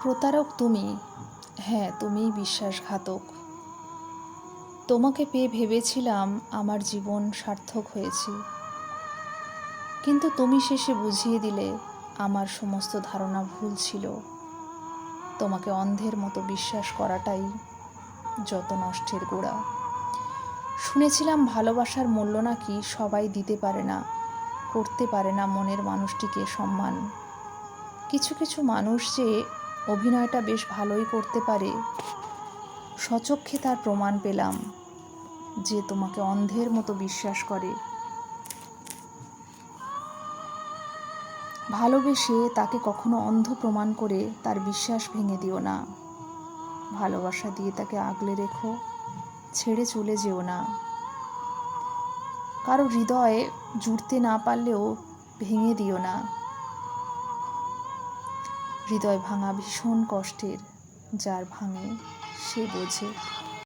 প্রতারক তুমি। হ্যাঁ, তুমিই বিশ্বাসঘাতক। তোমাকে পেয়ে ভেবেছিলাম আমার জীবন সার্থক হয়েছে, কিন্তু তুমি শেষে বুঝিয়ে দিলে আমার সমস্ত ধারণা ভুল ছিল। তোমাকে অন্ধের মতো বিশ্বাস করাটাই যত নষ্টের গোড়া। শুনেছিলাম ভালোবাসার মূল্য নাকি সবাই দিতে পারে না, করতে পারে না মনের মানুষটিকে সম্মান। কিছু কিছু মানুষ যে অভিনয়টা বেশ ভালোই করতে পারে, স্বচক্ষে তার প্রমাণ পেলাম যে তোমাকে অন্ধের মতো বিশ্বাস করে। ভালোবেসে তাকে কখনো অন্ধ প্রমাণ করে তার বিশ্বাস ভেঙে দিও না। ভালোবাসা দিয়ে তাকে আগলে রেখো, ছেড়ে চলে যেও না। কারো হৃদয়ে জুড়তে না পারলেও ভেঙে দিও না। হৃদয় ভাঙা ভীষণ কষ্টের, যার ভাঙে সে বোঝে।